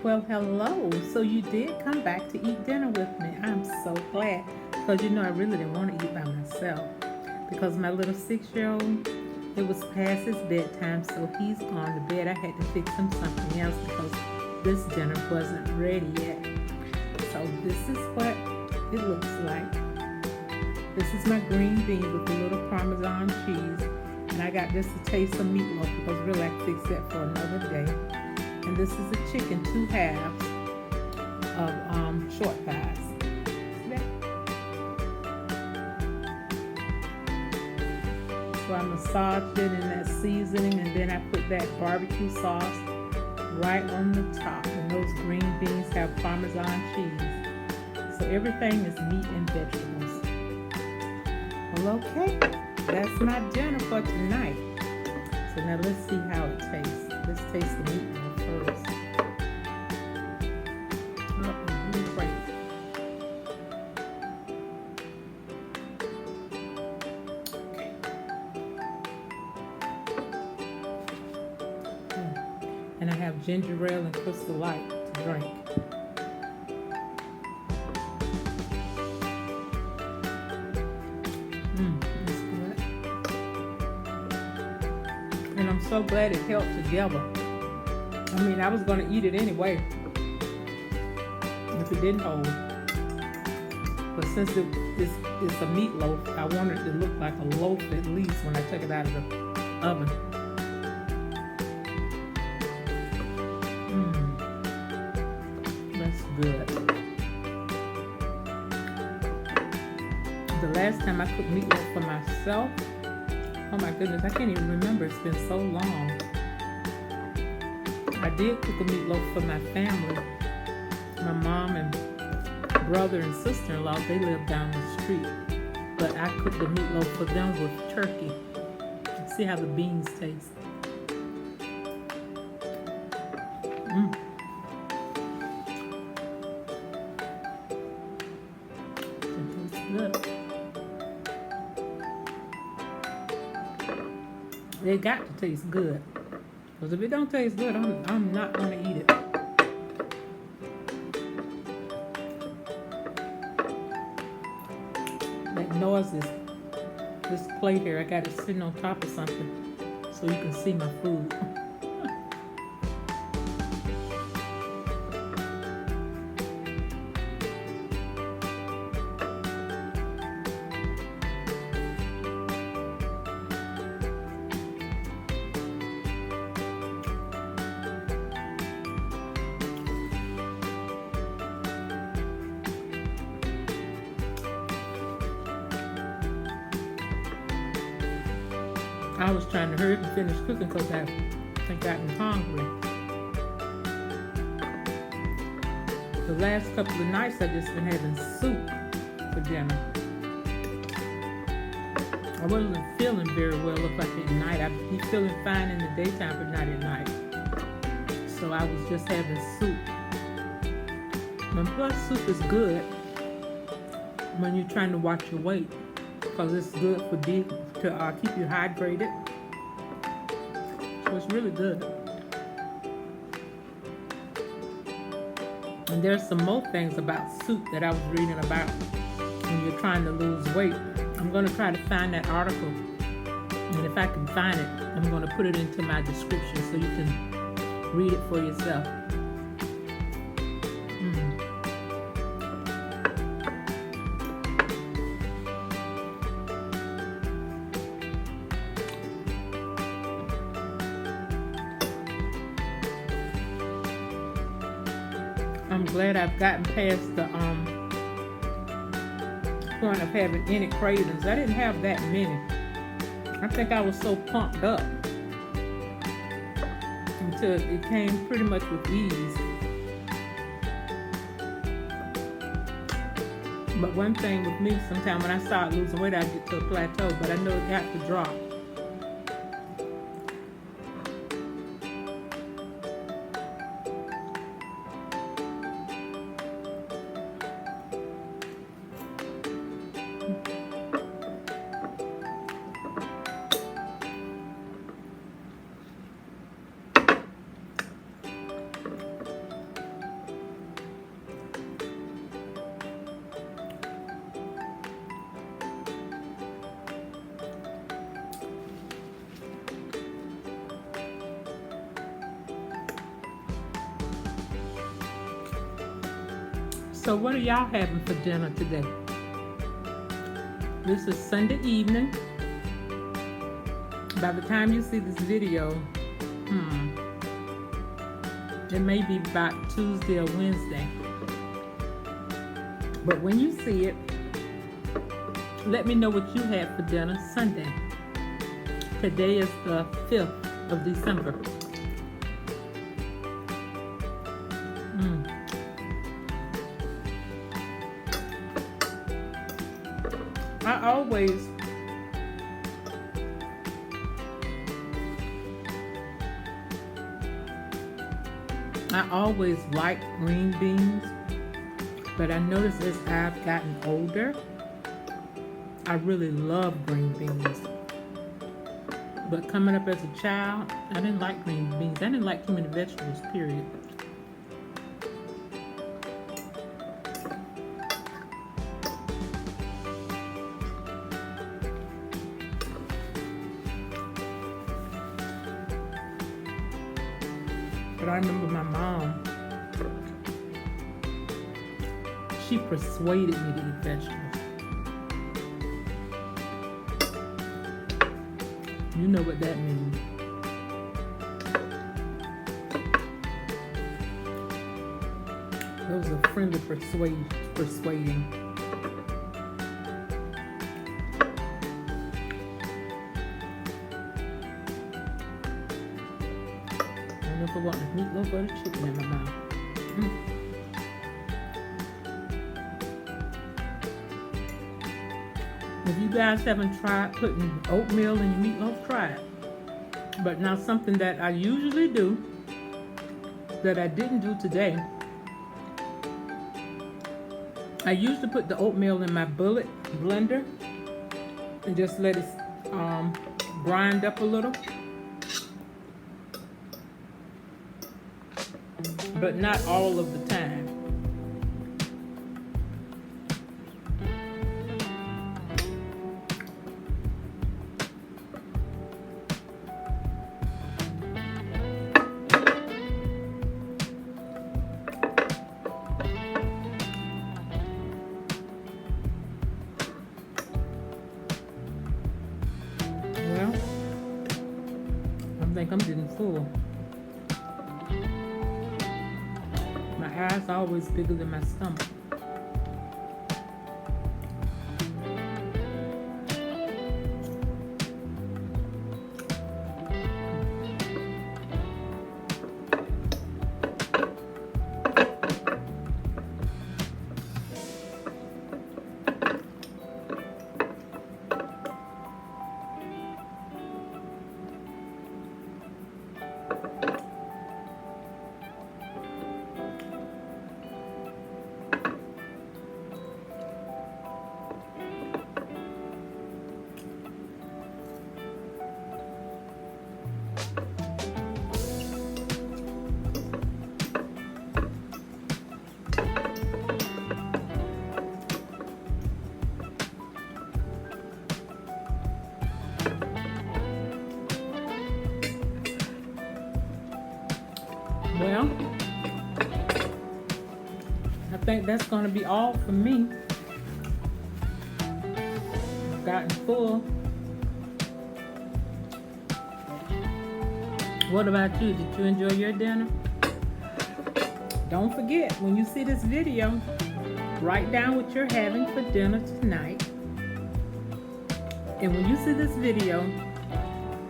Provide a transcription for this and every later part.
Well, hello. So you did come back to eat dinner with me. I'm so glad. Because you know I really didn't want to eat by myself. Because my little 6-year-old, it was past his bedtime, so he's gone to bed. I had to fix him something else because this dinner wasn't ready yet. So this is what it looks like. This is my green bean with a little Parmesan cheese. And I got this to taste of meatloaf because really I can fix that for another day. And this is a chicken, 2 halves of short thighs. See that? So I massaged it in that seasoning, and then I put that barbecue sauce right on the top. And those green beans have Parmesan cheese. So everything is meat and vegetables. Well, okay, that's my dinner for tonight. So now let's see how it tastes. Let's taste the meatloaf first. Oh, really great. And I have ginger ale and Crystal Light to drink. That's good. And I'm so glad it held together. I mean, I was going to eat it anyway if it didn't hold. But since it's a meatloaf, I wanted it to look like a loaf at least when I took it out of the oven. That's good. The last time I cooked meatloaf for myself, oh my goodness, I can't even remember. It's been so long. I did cook a meatloaf for my family. My mom and brother and sister-in-law, they live down the street. But I cooked the meatloaf for them with turkey. See how the beans taste. It tastes good. It got to taste good. Because if it don't taste good, I'm not going to eat it. That noise is this plate here. I got it sitting on top of something so you can see my food. I was trying to hurry up and finish cooking because I gotten hungry. The last couple of nights I've just been having soup for dinner. I wasn't feeling very well, looked like at night. I'd be feeling fine in the daytime, but not at night. So I was just having soup. And plus, soup is good when you're trying to watch your weight because it's good for to keep you hydrated. So it's really good. And there's some more things about soup that I was reading about when you're trying to lose weight. I'm going to try to find that article. And if I can find it, I'm going to put it into my description so you can read it for yourself. I'm glad I've gotten past the point of having any cravings. I didn't have that many. I think I was so pumped up until it came pretty much with ease. But one thing with me, sometimes when I start losing weight, I get to a plateau, but I know it got to drop. So what are y'all having for dinner today? This is Sunday evening. By the time you see this video, it may be about Tuesday or Wednesday. But when you see it, let me know what you had for dinner Sunday. Today is the 5th of December. I always liked green beans, but I noticed as I've gotten older, I really love green beans. But coming up as a child, I didn't like green beans. I didn't like too many vegetables, period. But I remember my mom, she persuaded me to eat vegetables. You know what that means. That was a friendly persuading. I don't know if I want the meatloaf or the chicken in my mouth. If you guys haven't tried putting oatmeal in your meatloaf, try it. But now something that I usually do, that I didn't do today, I usually put the oatmeal in my bullet blender and just let it grind up a little. But not all of the time. Well, I think I'm getting full. My eyes are always bigger than my stomach. Well, I think that's going to be all for me. I've gotten full. What about you? Did you enjoy your dinner? Don't forget, when you see this video, write down what you're having for dinner tonight. And when you see this video,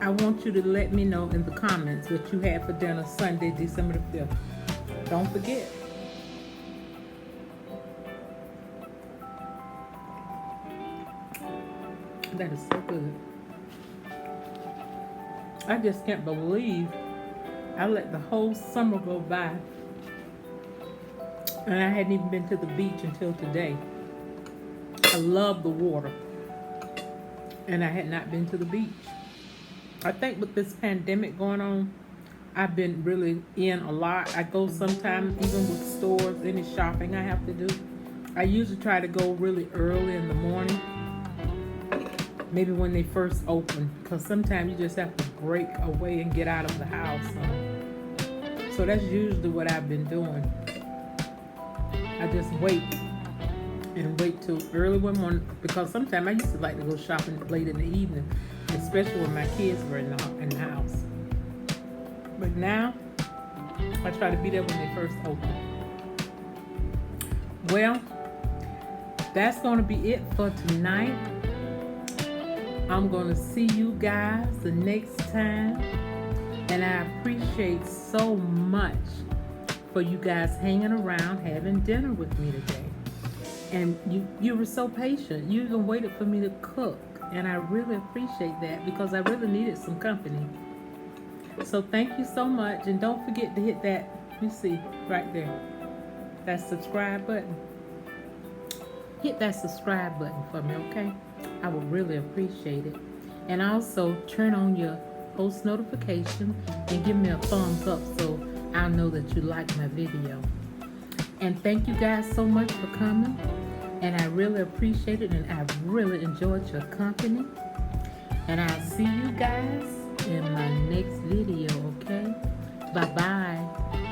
I want you to let me know in the comments what you had for dinner Sunday, December the 5th. Don't forget. That is so good. I just can't believe I let the whole summer go by and I hadn't even been to the beach until today. I love the water and I had not been to the beach. I think with this pandemic going on, I've been really in a lot. I go sometimes even with stores, any shopping I have to do. I usually try to go really early in the morning, maybe when they first open, because sometimes you just have to break away and get out of the house. So that's usually what I've been doing. I just wait and wait till early one morning, because sometimes I used to like to go shopping late in the evening, especially when my kids were in the house. But now I try to be there when they first open. Well, that's going to be it for tonight. I'm going to see you guys the next time. And I appreciate so much for you guys hanging around, having dinner with me today. And you were so patient. You even waited for me to cook. And I really appreciate that, because I really needed some company. So thank you so much. And don't forget to hit that, you see, right there, that subscribe button. Hit that subscribe button for me, okay? I would really appreciate it. And also turn on your post notification and give me a thumbs up so I'll know that you like my video. And thank you guys so much for coming. And I really appreciate it, and I've really enjoyed your company. And I'll see you guys in my next video, okay? Bye-bye.